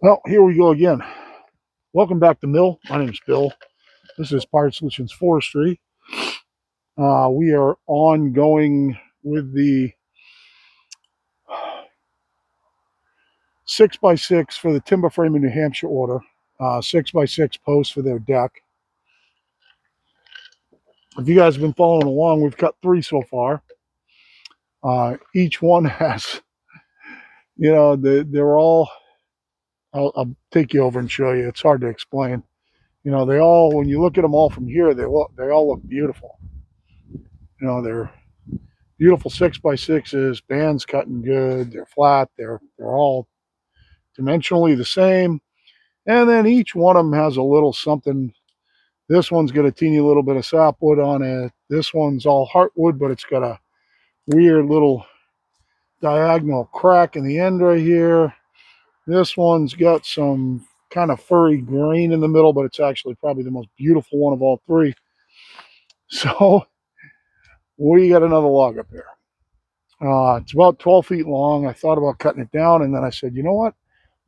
Well, here we go again. Welcome back to Mill. My name is Bill. This is Pirate Solutions Forestry. We are ongoing with the 6x6 for the timber frame in New Hampshire order. 6x6 posts for their deck. If you guys have been following along, we've cut 3 so far. Each one has, they're all. I'll take you over and show you. It's hard to explain. They all, when you look at them all from here, they all look beautiful. They're beautiful 6x6s, bands cutting good, they're flat, they're all dimensionally the same, and then each one of them has a little something. This one's got a teeny little bit of sapwood on it. This one's all heartwood, but it's got a weird little diagonal crack in the end right here. This one's got some kind of furry grain in the middle, but it's actually probably the most beautiful one of all 3. So we got another log up here. It's about 12 feet long. I thought about cutting it down, and then I said, you know what?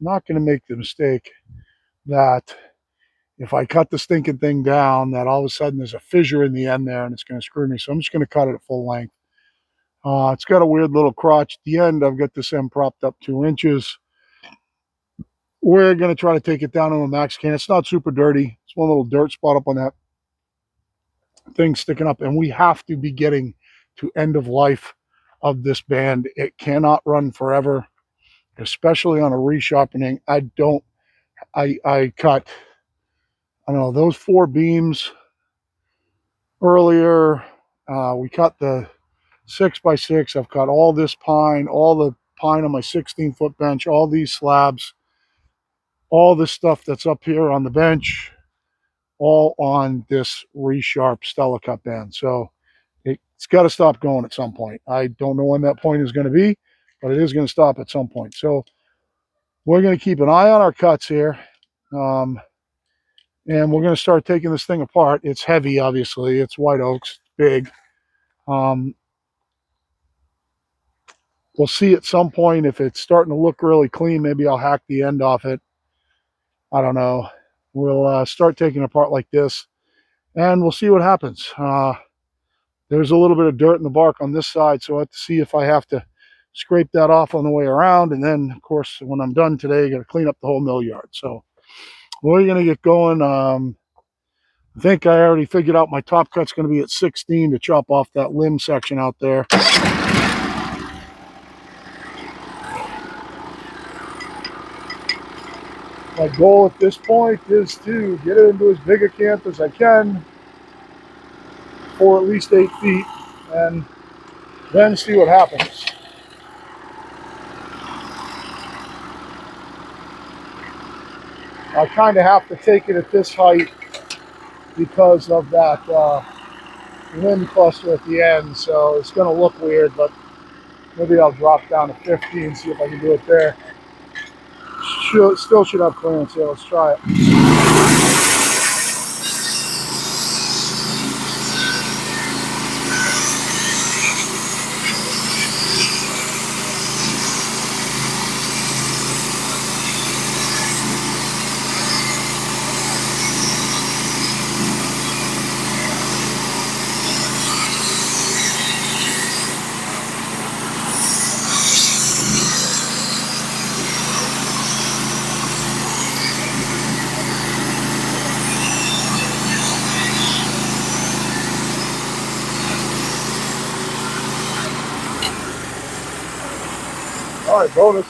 I'm not going to make the mistake that if I cut the stinking thing down, that all of a sudden there's a fissure in the end there, and it's going to screw me. So I'm just going to cut it at full length. It's got a weird little crotch at the end. I've got this end propped up 2 inches. We're going to try to take it down on a max can. It's not super dirty. It's one little dirt spot up on that thing sticking up, and we have to be getting to end of life of this band. It cannot run forever, especially on a resharpening. I cut, I don't know, those 4 beams earlier. We cut the 6x6. I've cut all this pine, all the pine on my 16-foot bench, all these slabs, all this stuff that's up here on the bench, all on this resharp Stellicut band. So it's got to stop going at some point. I don't know when that point is going to be, but it is going to stop at some point. So we're going to keep an eye on our cuts here. And we're going to start taking this thing apart. It's heavy, obviously. It's white oaks, big. We'll see at some point if it's starting to look really clean. Maybe I'll hack the end off it. I don't know. We'll start taking it apart like this, and we'll see what happens. There's a little bit of dirt in the bark on this side, so I have to see if I have to scrape that off on the way around. And then, of course, when I'm done today, I got to clean up the whole mill yard. So we're going to get going. I think I already figured out my top cut's going to be at 16 to chop off that limb section out there. My goal at this point is to get it into as big a camp as I can for at least 8 feet, and then see what happens. I kind of have to take it at this height because of that limb cluster at the end, so it's going to look weird, but maybe I'll drop down to 50 and see if I can do it there. Still should have clearance here. Let's try it. All right, bonus.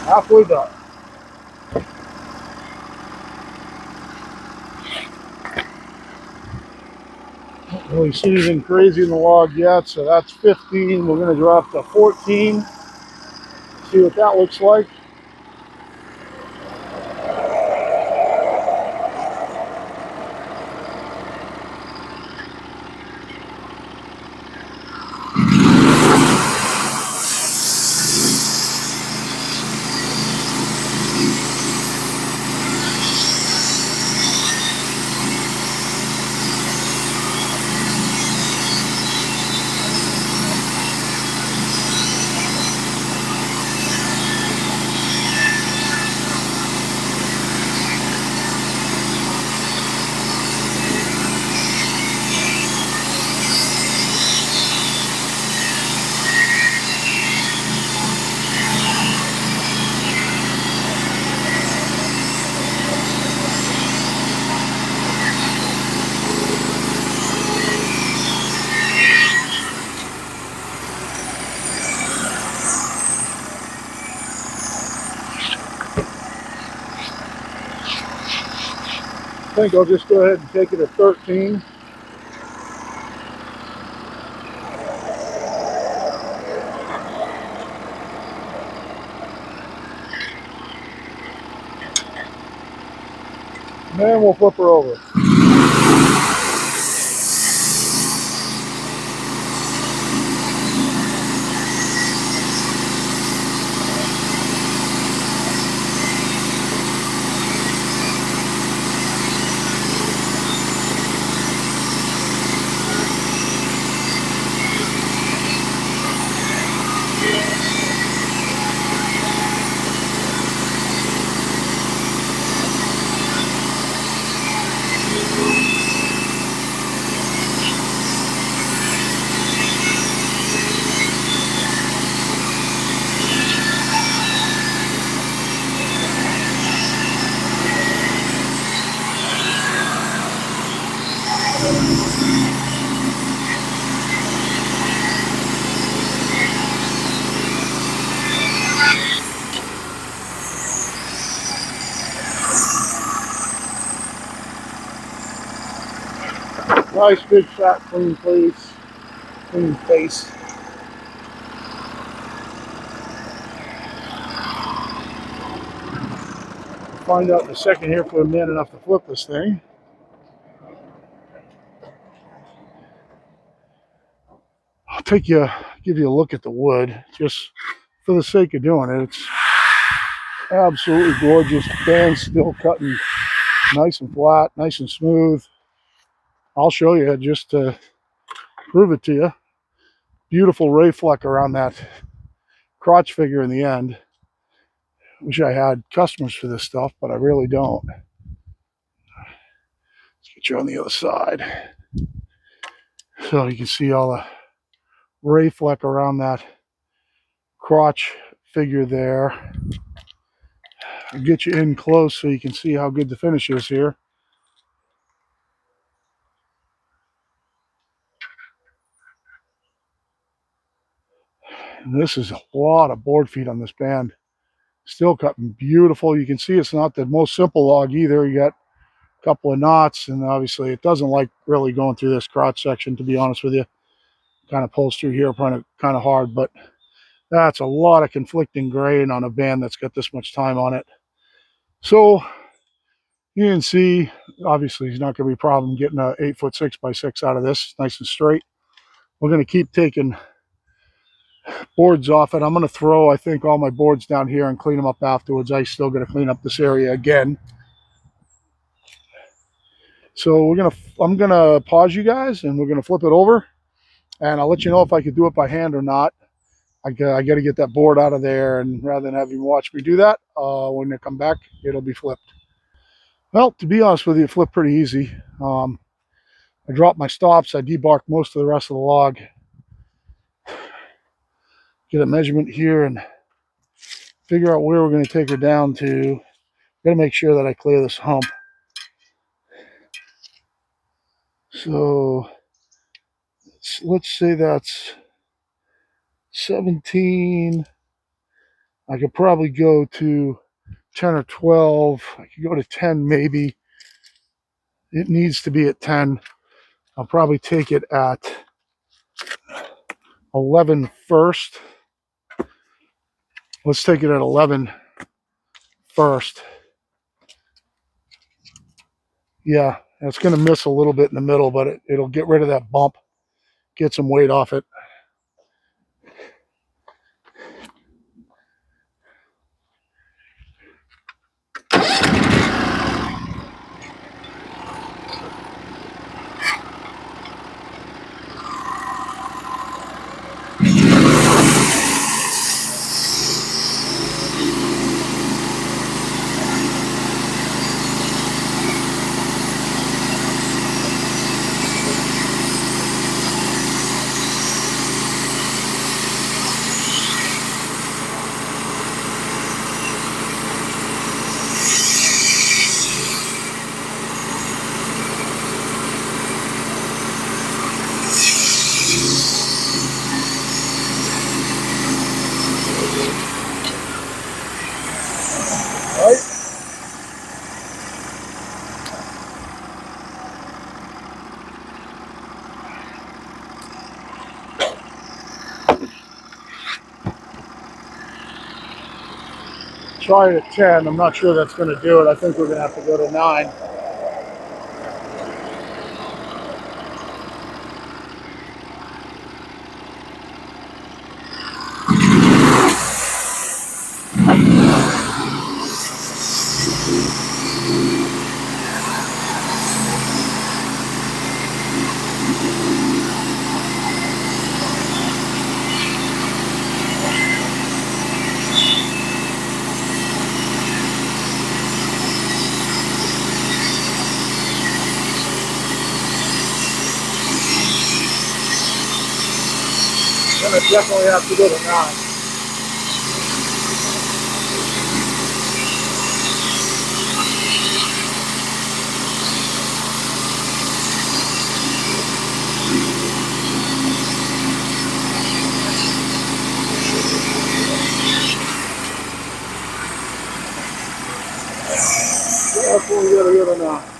Halfway done. Don't really see anything crazy in the log yet, so that's 15. We're going to drop to 14. See what that looks like. I think I'll just go ahead and take it at 13. And then we'll flip her over. Nice big fat clean face. Clean face. We'll find out in a second here if we're man enough to flip this thing. I'll give you a look at the wood, just for the sake of doing it. It's absolutely gorgeous. Band's still cutting nice and flat, nice and smooth. I'll show you just to prove it to you. Beautiful ray fleck around that crotch figure in the end. Wish I had customers for this stuff, but I really don't. Let's get you on the other side. So you can see all the ray fleck around that crotch figure there. I'll get you in close so you can see how good the finish is here. And this is a lot of board feet on this band. Still cutting beautiful. You can see it's not the most simple log either. You got a couple of knots, and obviously it doesn't like really going through this crotch section, to be honest with you. Kind of pulls through here kind of hard, but that's a lot of conflicting grain on a band that's got this much time on it. So you can see, obviously it's not going to be a problem getting a 8-foot 6x6 out of this nice and straight. We're going to keep taking boards off it. I'm going to throw, I think, all my boards down here and clean them up afterwards. I still got to clean up this area again. So I'm going to pause you guys and we're going to flip it over, and I'll let you know if I could do it by hand or not. I got to get that board out of there, and rather than have you watch me do that, when I come back, it'll be flipped. Well, to be honest with you, it flipped pretty easy. I dropped my stops. I debarked most of the rest of the log. Get a measurement here and figure out where we're going to take her down to. Got to make sure that I clear this hump. So let's say that's 17. I could probably go to 10 or 12. I could go to 10 maybe. It needs to be at 10. I'll probably take it at 11 first. Let's take it at 11 first. Yeah, it's going to miss a little bit in the middle, but it'll get rid of that bump, get some weight off it. try it at 10. I'm not sure that's going to do it. I think we're going to have to go to 9. Going to definitely have to go to 9. Definitely got to go to 9.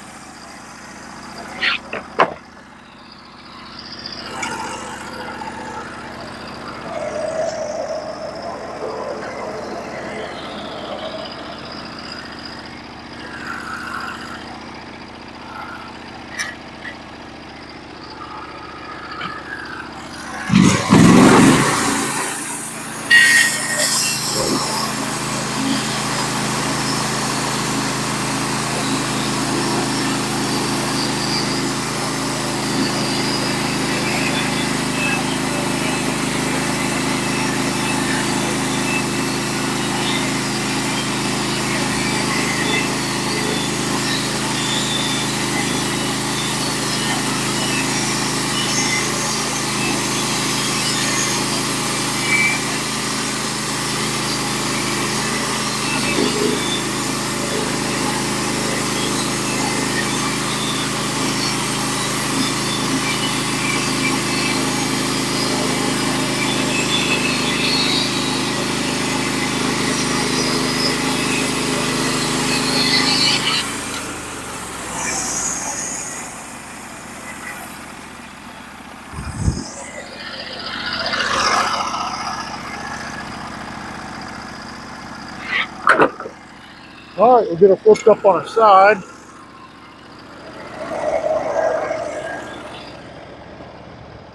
All right, we'll get it flipped up on our side.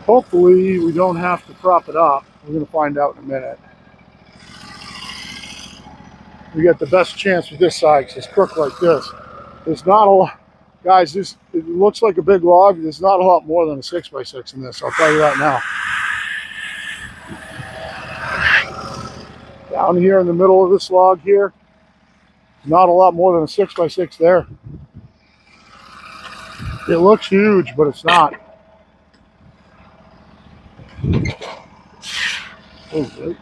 Hopefully we don't have to prop it up. We're going to find out in a minute. We got the best chance with this side because it's crooked like this. There's not a lot, guys, it looks like a big log. There's not a lot more than a 6x6 in this, I'll tell you that now. Down here in the middle of this log here, not a lot more than a 6x6 there. It looks huge, but it's not. Okay.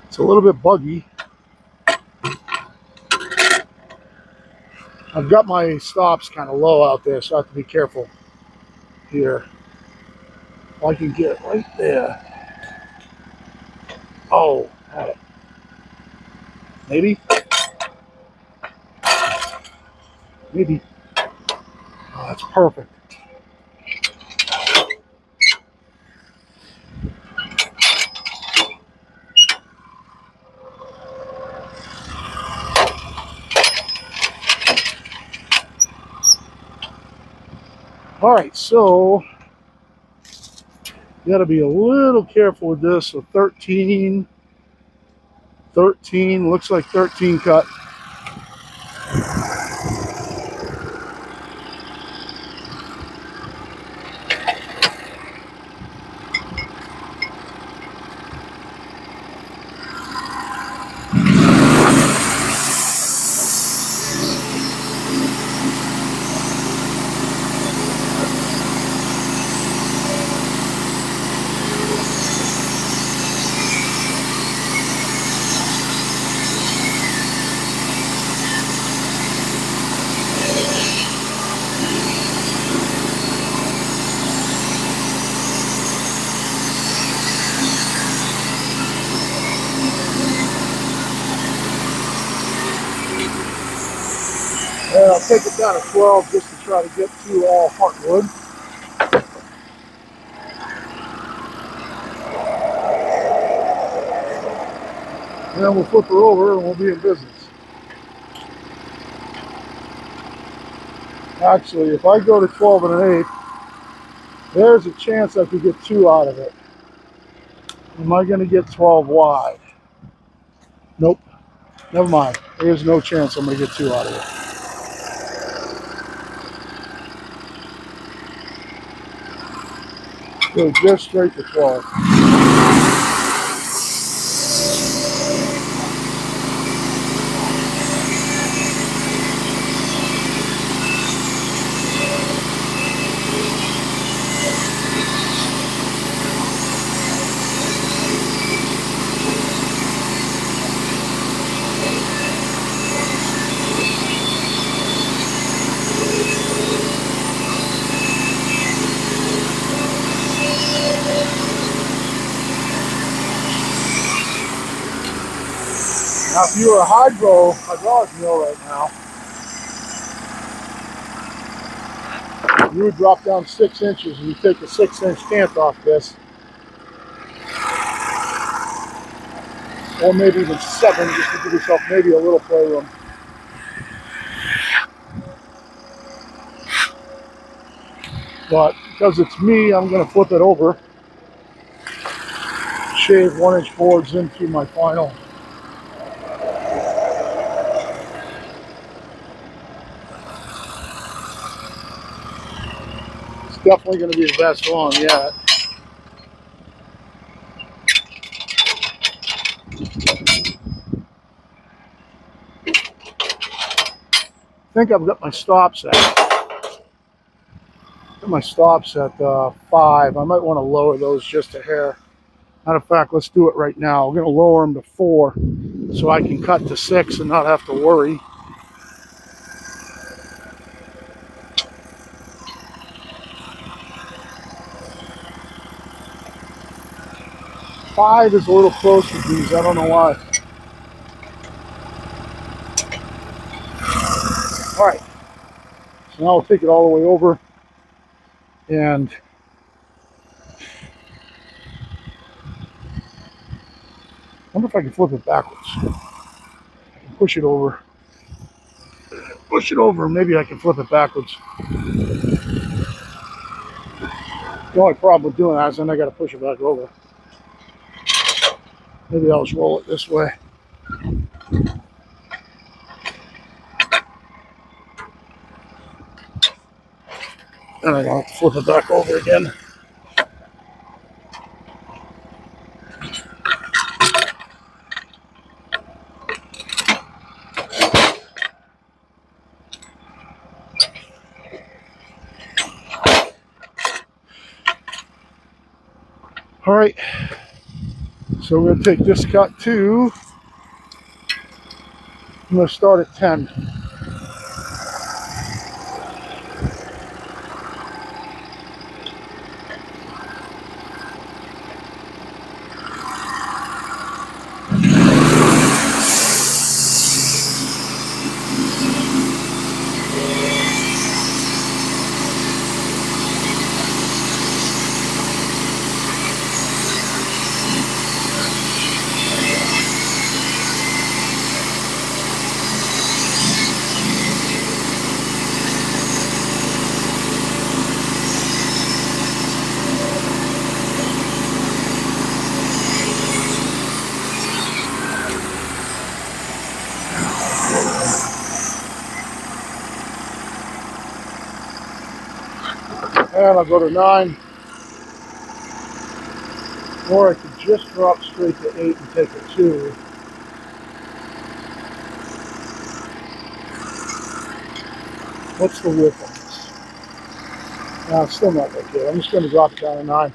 It's a little bit buggy. I've got my stops kind of low out there, so I have to be careful here. I can get right there. Oh, had it. Maybe. Maybe. Oh, that's perfect. All right, so you got to be a little careful with this. So 13, looks like 13 cut. And I'll take it down to 12 just to try to get to all heartwood. And then we'll flip her over and we'll be in business. Actually, if I go to 12 and an 8, there's a chance I could get 2 out of it. Am I going to get 12 wide? Nope. Never mind. There's no chance I'm going to get 2 out of it. Go just straight to 12. Now, if you were a hydraulic mill right now, you would drop down 6 inches and you take a 6-inch cant off this, or maybe even 7, just to give yourself maybe a little playroom. But because it's me, I'm going to flip it over, shave 1-inch boards into my final. It's definitely going to be the best one yet. I think I've got my stops at. My stops at 5. I might want to lower those just a hair. Matter of fact, let's do it right now. We're going to lower them to 4 so I can cut to 6 and not have to worry. Five is a little close with these. I don't know why. All right. So now I'll take it all the way over and I wonder if I can flip it backwards. I can push it over. Push it over, maybe I can flip it backwards. The only problem with doing that is then I got to push it back over. Maybe I'll just roll it this way. And I don't have to flip it back over again. All right. So we're going to take this cut to, I'm going to start at 10. And I'll go to 9. Or I could just drop straight to 8 and take a 2. What's the width on this? No, it's still not that good. I'm just going to drop it down to 9.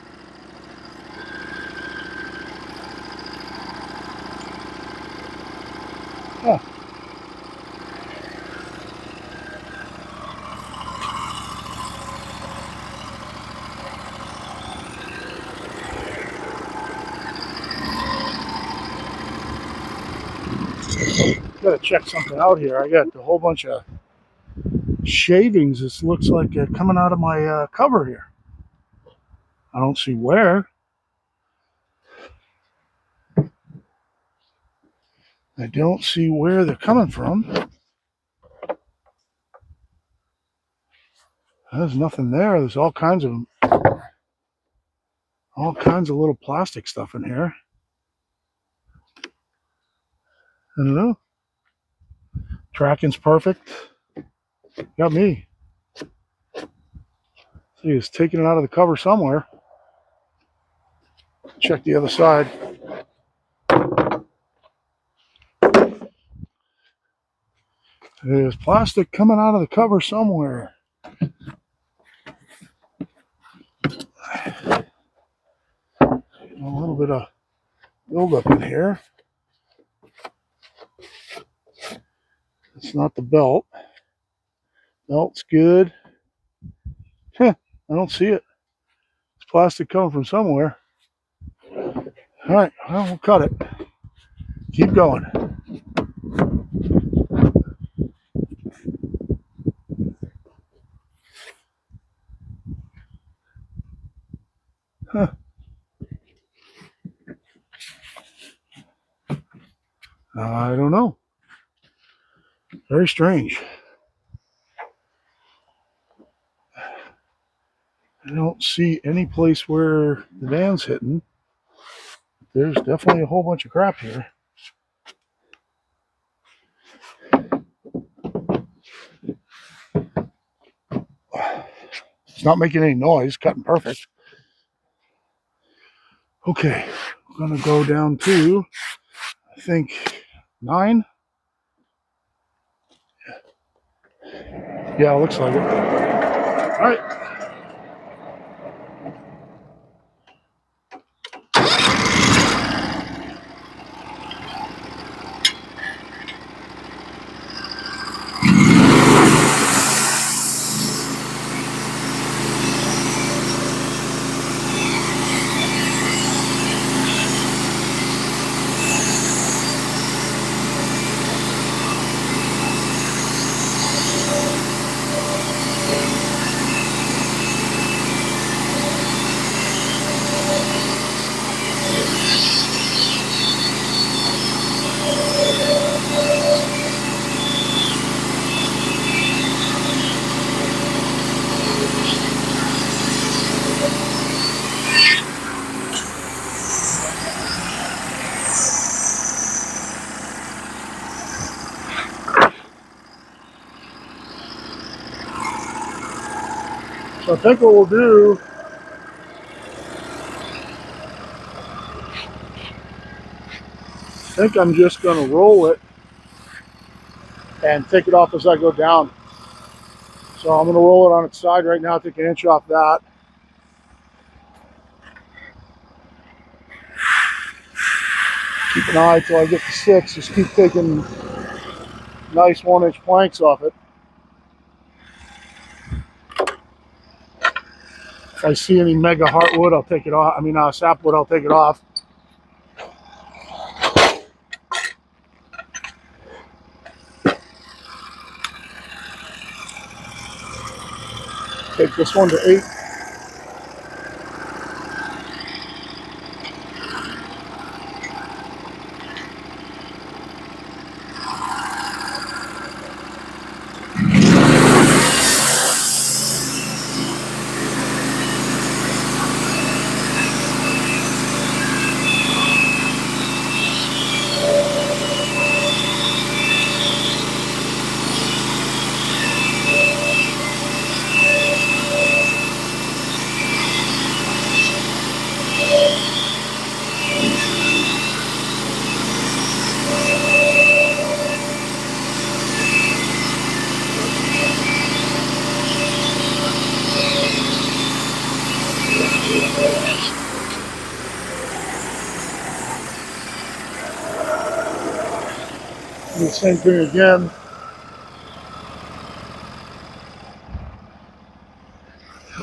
Huh. Got to check something out here. I got a whole bunch of shavings. This looks like coming out of my cover here. I don't see where. I don't see where they're coming from. There's nothing there. There's all kinds of little plastic stuff in here. I don't know. Tracking's perfect. Got me. See, he's taking it out of the cover somewhere. Check the other side. There's plastic coming out of the cover somewhere. A little bit of buildup in here. It's not the belt. Belt's good. I don't see it. It's plastic coming from somewhere. All right, well, we'll cut it. Keep going. Huh. I don't know. Very strange. I don't see any place where the van's hitting. There's definitely a whole bunch of crap here. It's not making any noise, cutting perfect. Okay, I'm gonna go down to, I think, 9. Yeah, it looks like it. All right. So I think what we'll do, I think I'm just gonna roll it and take it off as I go down. So I'm gonna roll it on its side right now, take an inch off that. Keep an eye till I get to 6. Just keep taking nice 1-inch planks off it. If I see any mega heartwood, I'll take it off. Sapwood, I'll take it off. Take this one to 8. Do the same thing again.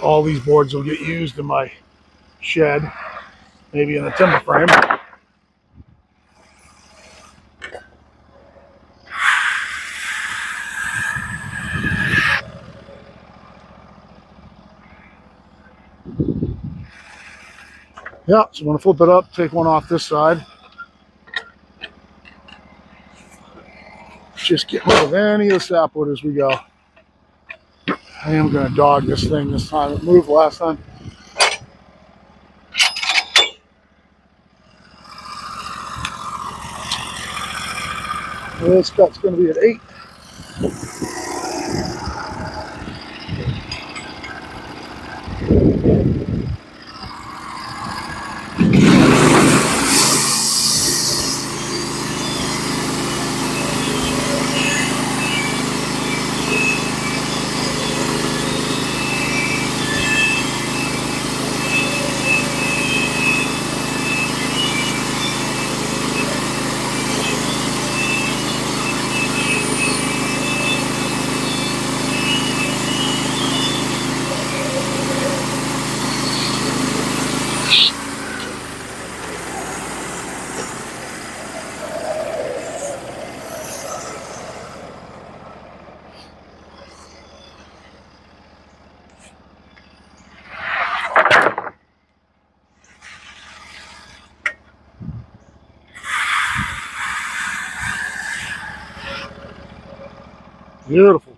All these boards will get used in my shed, maybe in a timber frame. Yeah, so I'm going to flip it up, take one off this side. Just get rid of any of the sapwood as we go. I am going to dog this thing this time. It moved last time. This cut's going to be at 8. Beautiful.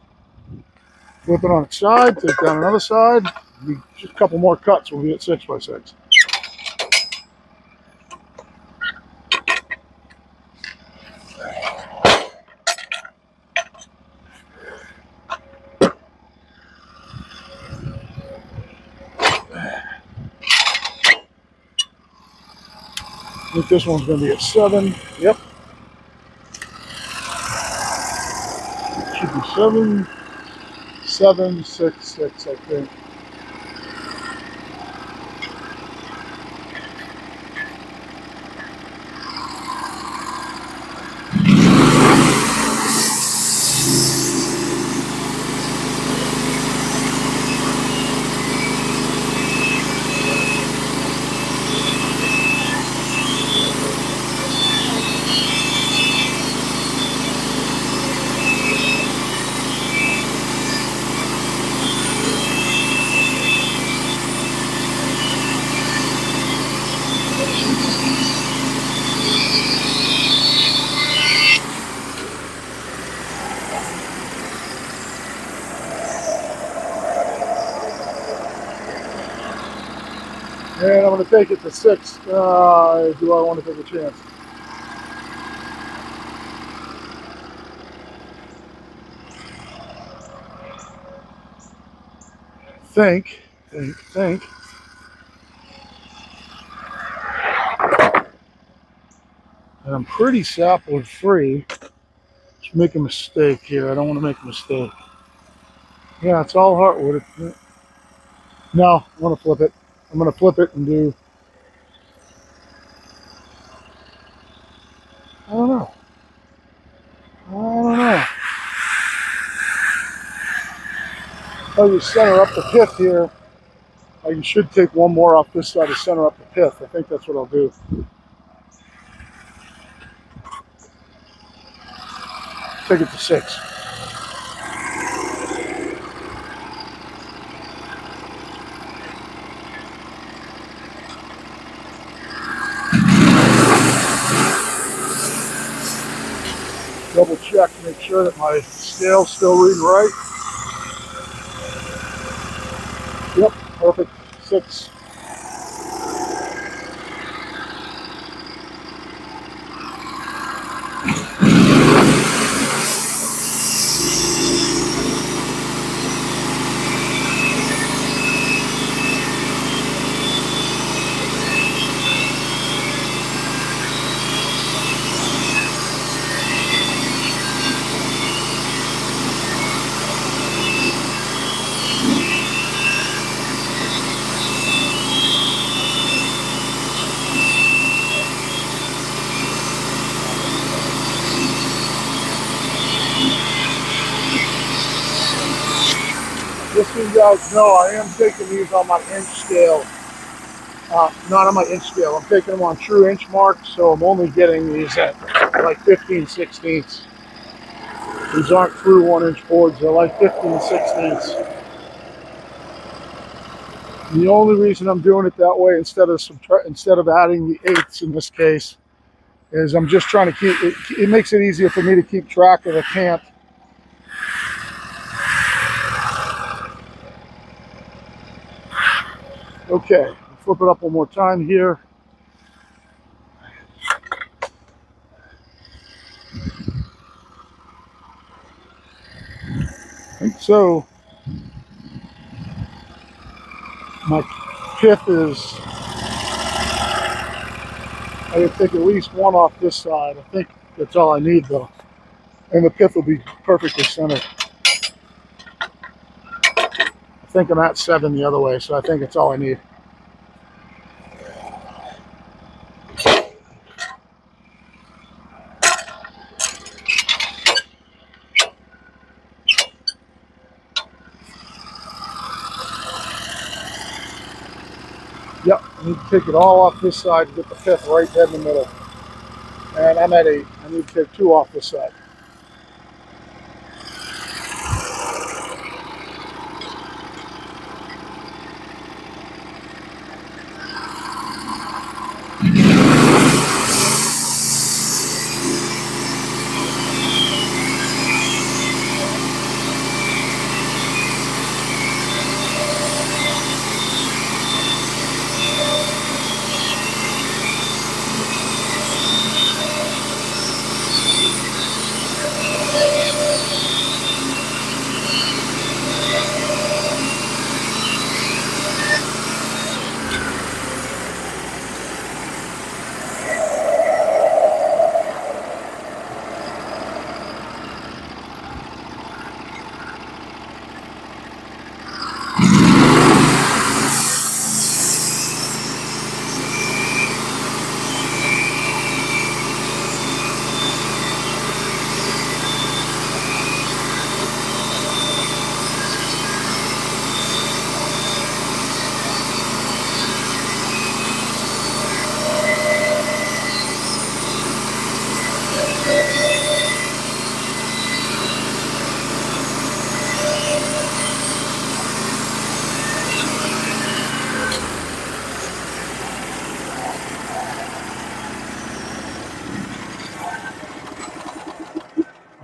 Flip it on its side, take down another side. Just a couple more cuts, we'll be at 6x6. I think this one's going to be at 7. Yep. Should be 7, 7, 6, 6, I think. And I'm going to take it to 6. Do I want to take a chance? Think. And I'm pretty sapwood free. Just make a mistake here. I don't want to make a mistake. Yeah, it's all heartwood. No, I'm going to flip it. I'm going to flip it and do, I don't know. I don't know. Oh, you center up the pith here. Oh, you should take one more off this side to center up the pith. I think that's what I'll do. Take it to 6. Double check, make sure that my scale's still reading right. Yep, perfect. 6. Just so you guys know, I am taking these on my inch scale. Not on my inch scale. I'm taking them on true inch marks, so I'm only getting these at like 15/16. These aren't true 1-inch boards. They're like 15/16. The only reason I'm doing it that way instead of adding the eighths in this case is I'm just trying to keep it. It makes it easier for me to keep track of the cant. Okay, flip it up one more time here. And so my pith is, I gotta take at least one off this side. I think that's all I need though. And the pith will be perfectly centered. I think I'm at 7 the other way, so I think it's all I need. Yep, I need to take it all off this side to get the pith right dead in the middle. And I'm at 8. I need to take 2 off this side.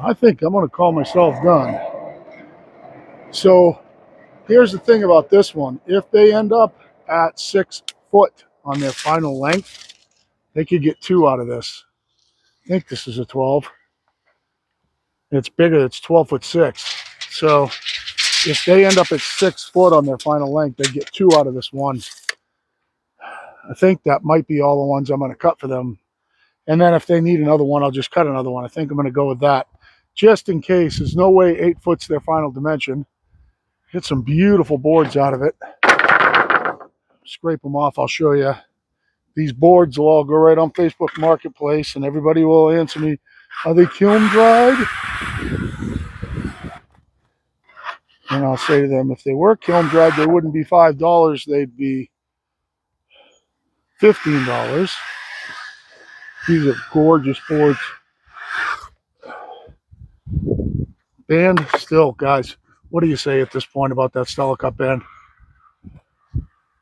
I think I'm going to call myself done. So here's the thing about this one. If they end up at 6 foot on their final length, they could get 2 out of this. I think this is a 12. It's bigger. It's 12 foot 6. So if they end up at 6 foot on their final length, they get 2 out of this one. I think that might be all the ones I'm going to cut for them. And then if they need another one, I'll just cut another one. I think I'm going to go with that. Just in case. There's no way 8 foot's their final dimension. Get some beautiful boards out of it. Scrape them off. I'll show you. These boards will all go right on Facebook Marketplace, and everybody will answer me, are they kiln dried? And I'll say to them, if they were kiln dried, they wouldn't be $5. They'd be $15. These are gorgeous boards. Band, still, guys, what do you say at this point about that Stellicut band?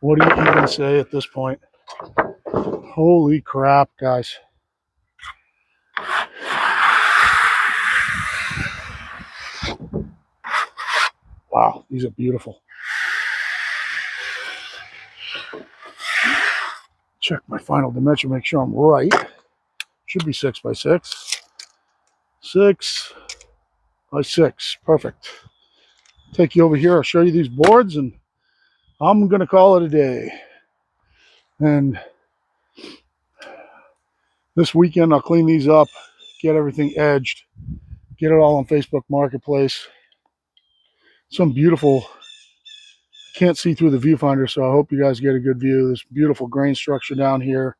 What do you even say at this point? Holy crap, guys. Wow, these are beautiful. Check my final dimension, make sure I'm right. Should be 6 by 6. 6 by 6, perfect. Take you over here, I'll show you these boards, and I'm going to call it a day. And this weekend, I'll clean these up, get everything edged, get it all on Facebook Marketplace. Some beautiful, can't see through the viewfinder, so I hope you guys get a good view. This beautiful grain structure down here.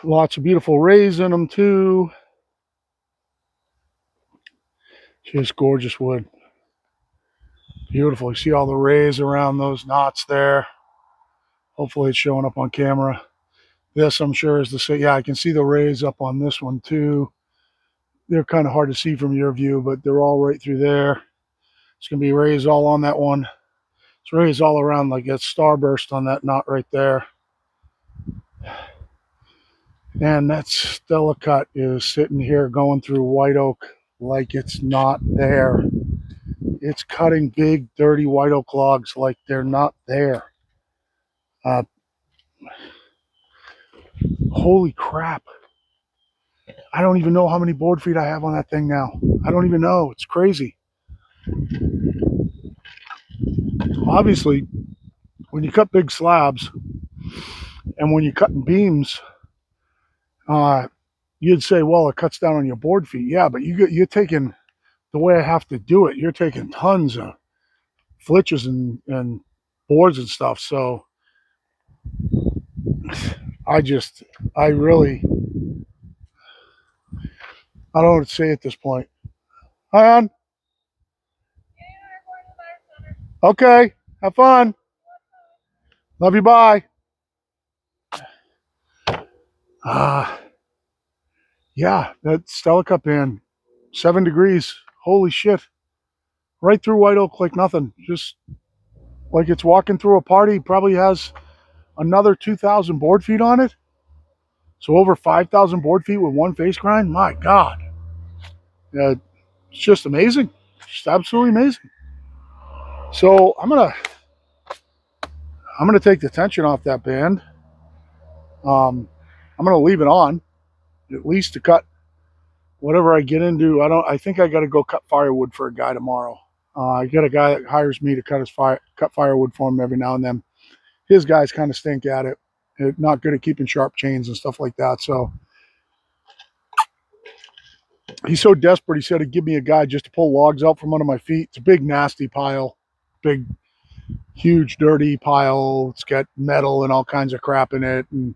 Lots of beautiful rays in them too. Just gorgeous wood. Beautiful. You see all the rays around those knots there. Hopefully it's showing up on camera. This, I'm sure, is the same. Yeah, I can see the rays up on this one too. they're kind of hard to see from your view, but they're all right through there. It's going to be rays all on that one. It's rays all around like a starburst on that knot right there. And that Stellicut is sitting here going through white oak like it's not there. It's cutting big, dirty white oak logs like they're not there. Holy crap. I don't even know how many board feet I have on that thing now. I don't even know. It's crazy. Obviously, when you cut big slabs and when you're cutting beams, you'd say, well, it cuts down on your board feet. Yeah, but you're taking, the way I have to do it, you're taking tons of flitches and boards and stuff. So I really, I don't know what to say at this point. Hi, on. Okay. Have fun. Love you. Bye. Yeah, that Stellicut band, 7 degrees. Holy shit. Right through white oak like nothing. Just like it's walking through a party. Probably has another 2,000 board feet on it. So over 5,000 board feet with one face grind. My God. Yeah, it's just amazing. Just absolutely amazing. So I'm gonna take the tension off that band. I'm gonna leave it on at least to cut whatever I get into. I think I got to go cut firewood for a guy tomorrow. I got a guy that hires me to cut firewood for him every now and then. His guys kind of stink at it. They're not good at keeping sharp chains and stuff like that. So he's so desperate. He said he'd give me a guy just to pull logs out from under my feet. It's a big, nasty pile, big, huge, dirty pile. It's got metal and all kinds of crap in it, and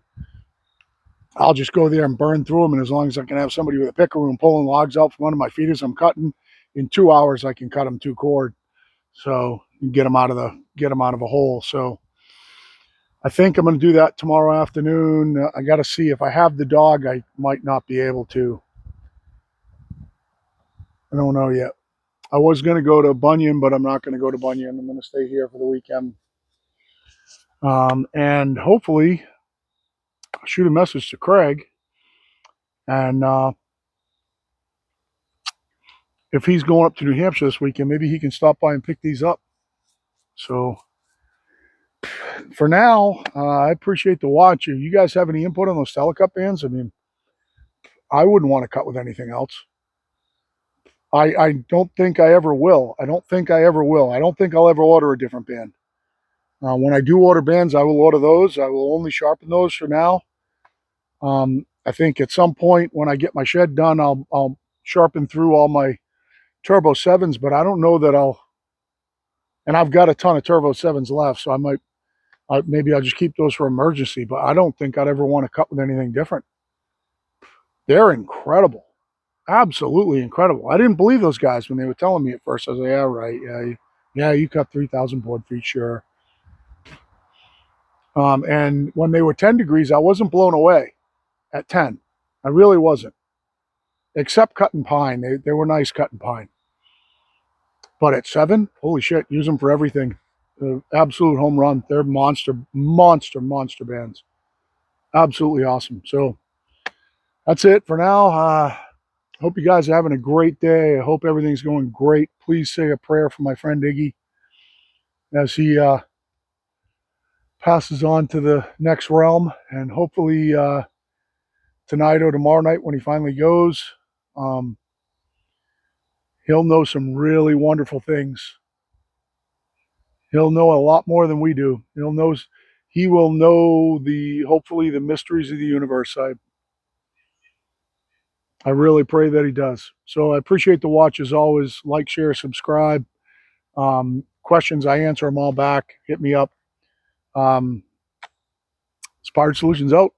I'll just go there and burn through them. And as long as I can have somebody with a picker room pulling logs out from under my feet as I'm cutting, in 2 hours I can cut them 2 cord. So get them out of a hole. So I think I'm going to do that tomorrow afternoon. I got to see if I have the dog. I might not be able to. I don't know yet. I was going to go to Bunyan, but I'm not going to go to Bunyan. I'm going to stay here for the weekend. And hopefully I'll shoot a message to Craig, and if he's going up to New Hampshire this weekend, maybe he can stop by and pick these up. So for now, I appreciate the watch. If you guys have any input on those Stellicut bands, I mean, I wouldn't want to cut with anything else. I don't think I ever will. I don't think I'll ever order a different band. When I do order bands, I will order those. I will only sharpen those for now. I think at some point when I get my shed done, I'll sharpen through all my Turbo 7s, but I don't know that and I've got a ton of Turbo 7s left, so maybe I'll just keep those for emergency, but I don't think I'd ever want to cut with anything different. They're incredible. Absolutely incredible. I didn't believe those guys when they were telling me at first. I was like, yeah, right. Yeah, you cut 3,000 board feet, sure. And when they were 10 degrees, I wasn't blown away at 10. I really wasn't. Except cutting pine. They were nice cutting pine. But at 7, holy shit, use them for everything. Absolute home run. They're monster bands. Absolutely awesome. So that's it for now. Hope you guys are having a great day. I hope everything's going great. Please say a prayer for my friend Iggy as he passes on to the next realm. And hopefully tonight or tomorrow night when he finally goes, um, he'll know some really wonderful things. He'll know a lot more than we do. He will know hopefully the mysteries of the universe. I really pray that he does. So I appreciate the watch as always. Like, share, subscribe. Questions, I answer them all back. Hit me up. Inspired Solutions out.